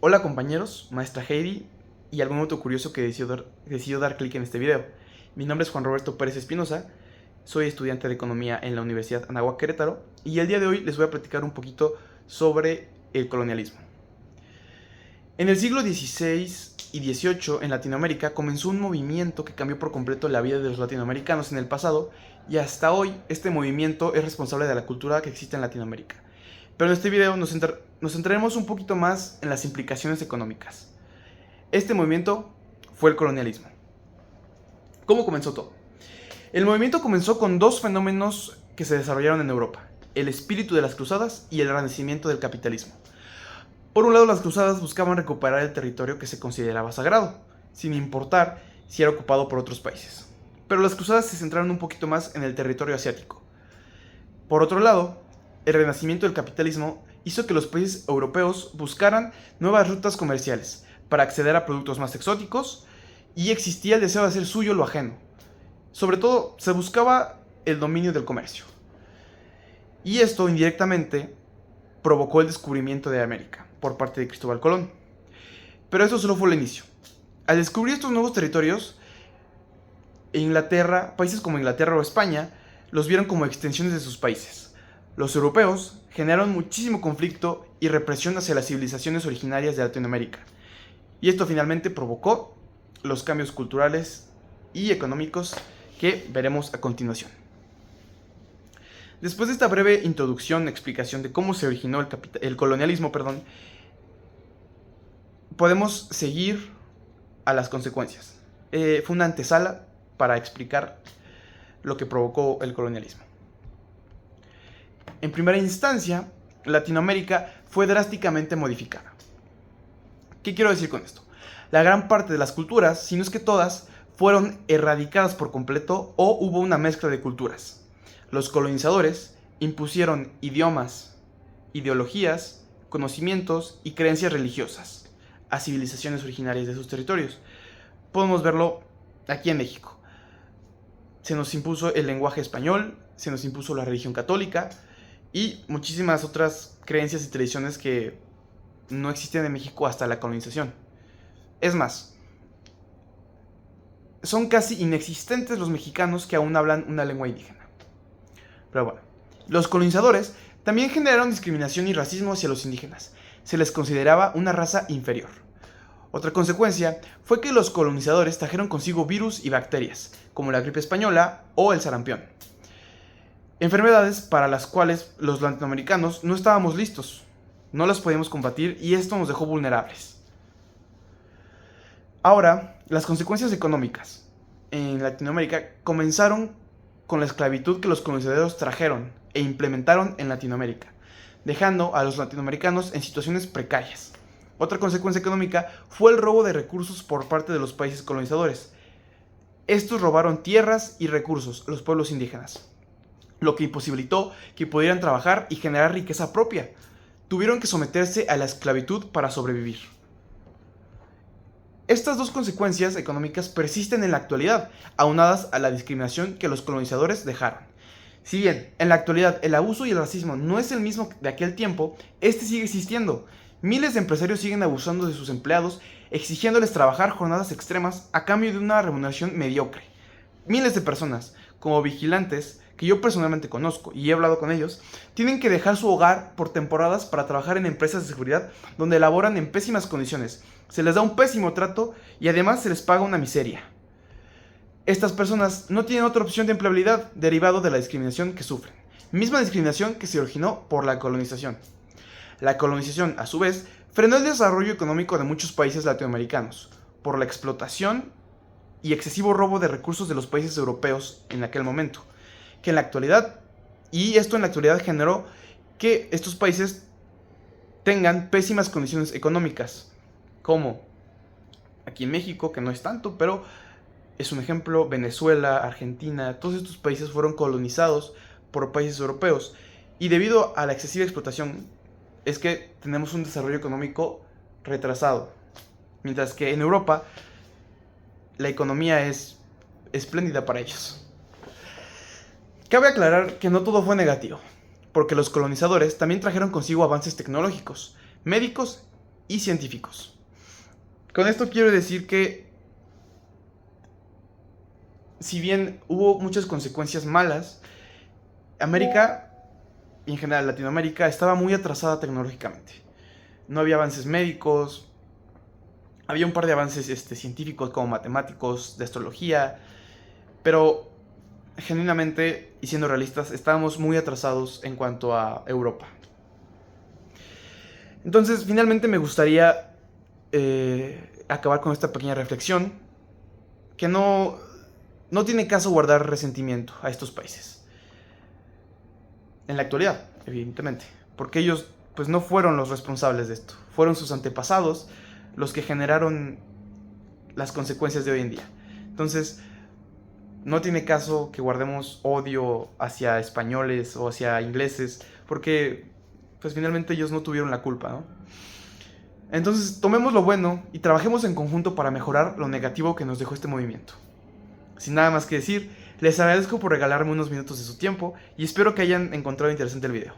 Hola compañeros, maestra Heidi y algún otro curioso que decidió dar clic en este video. Mi nombre es Juan Roberto Pérez Espinosa, soy estudiante de Economía en la Universidad Anáhuac Querétaro y el día de hoy les voy a platicar un poquito sobre el colonialismo. En el siglo XVI y XVIII en Latinoamérica comenzó un movimiento que cambió por completo la vida de los latinoamericanos en el pasado y hasta hoy este movimiento es responsable de la cultura que existe en Latinoamérica. Pero en este video nos centraremos un poquito más en las implicaciones económicas. Este movimiento fue el colonialismo. ¿Cómo comenzó todo? El movimiento comenzó con dos fenómenos que se desarrollaron en Europa: el espíritu de las cruzadas y el renacimiento del capitalismo. Por un lado, las cruzadas buscaban recuperar el territorio que se consideraba sagrado, sin importar si era ocupado por otros países. Pero las cruzadas se centraron un poquito más en el territorio asiático. Por otro lado, el renacimiento del capitalismo hizo que los países europeos buscaran nuevas rutas comerciales para acceder a productos más exóticos y existía el deseo de hacer suyo lo ajeno. Sobre todo, se buscaba el dominio del comercio. Y esto indirectamente provocó el descubrimiento de América por parte de Cristóbal Colón. Pero eso solo fue el inicio. Al descubrir estos nuevos territorios, países como Inglaterra o España los vieron como extensiones de sus países. Los europeos generaron muchísimo conflicto y represión hacia las civilizaciones originarias de Latinoamérica. Y esto finalmente provocó los cambios culturales y económicos que veremos a continuación. Después de esta breve introducción, explicación de cómo se originó el colonialismo, podemos seguir a las consecuencias. Fue una antesala para explicar lo que provocó el colonialismo. En primera instancia, Latinoamérica fue drásticamente modificada. ¿Qué quiero decir con esto? La gran parte de las culturas, si no es que todas, fueron erradicadas por completo o hubo una mezcla de culturas. Los colonizadores impusieron idiomas, ideologías, conocimientos y creencias religiosas a civilizaciones originarias de sus territorios. Podemos verlo aquí en México. Se nos impuso el lenguaje español, se nos impuso la religión católica y muchísimas otras creencias y tradiciones que no existían en México hasta la colonización. Es más, son casi inexistentes los mexicanos que aún hablan una lengua indígena. Pero bueno, los colonizadores también generaron discriminación y racismo hacia los indígenas. Se les consideraba una raza inferior. Otra consecuencia fue que los colonizadores trajeron consigo virus y bacterias, como la gripe española o el sarampión. Enfermedades para las cuales los latinoamericanos no estábamos listos, no las podíamos combatir y esto nos dejó vulnerables. Ahora, las consecuencias económicas en Latinoamérica comenzaron con la esclavitud que los colonizadores trajeron e implementaron en Latinoamérica, dejando a los latinoamericanos en situaciones precarias. Otra consecuencia económica fue el robo de recursos por parte de los países colonizadores. Estos robaron tierras y recursos a los pueblos indígenas, lo que imposibilitó que pudieran trabajar y generar riqueza propia. Tuvieron que someterse a la esclavitud para sobrevivir. Estas dos consecuencias económicas persisten en la actualidad, aunadas a la discriminación que los colonizadores dejaron. Si bien en la actualidad el abuso y el racismo no es el mismo de aquel tiempo, este sigue existiendo. Miles de empresarios siguen abusando de sus empleados, exigiéndoles trabajar jornadas extremas a cambio de una remuneración mediocre. Miles de personas, como vigilantes, que yo personalmente conozco y he hablado con ellos, tienen que dejar su hogar por temporadas para trabajar en empresas de seguridad donde laboran en pésimas condiciones. Se les da un pésimo trato y además se les paga una miseria. Estas personas no tienen otra opción de empleabilidad derivado de la discriminación que sufren. Misma discriminación que se originó por la colonización. La colonización, a su vez, frenó el desarrollo económico de muchos países latinoamericanos por la explotación y excesivo robo de recursos de los países europeos en aquel momento, que en la actualidad generó que estos países tengan pésimas condiciones económicas, como aquí en México, que no es tanto, pero es un ejemplo. Venezuela, Argentina, todos estos países fueron colonizados por países europeos y debido a la excesiva explotación es que tenemos un desarrollo económico retrasado, mientras que en Europa la economía es espléndida para ellos. Cabe aclarar que no todo fue negativo, porque los colonizadores también trajeron consigo avances tecnológicos, médicos y científicos. Con esto quiero decir que, si bien hubo muchas consecuencias malas, América, y en general Latinoamérica, estaba muy atrasada tecnológicamente. No había avances médicos, había un par de avances científicos como matemáticos, de astrología, pero genuinamente, y siendo realistas, estábamos muy atrasados en cuanto a Europa. Entonces, finalmente me gustaría acabar con esta pequeña reflexión, que no tiene caso guardar resentimiento a estos países. En la actualidad, evidentemente, porque ellos pues no fueron los responsables de esto, fueron sus antepasados los que generaron las consecuencias de hoy en día. Entonces, no tiene caso que guardemos odio hacia españoles o hacia ingleses, porque pues finalmente ellos no tuvieron la culpa, ¿no? Entonces, tomemos lo bueno y trabajemos en conjunto para mejorar lo negativo que nos dejó este movimiento. Sin nada más que decir, les agradezco por regalarme unos minutos de su tiempo y espero que hayan encontrado interesante el video.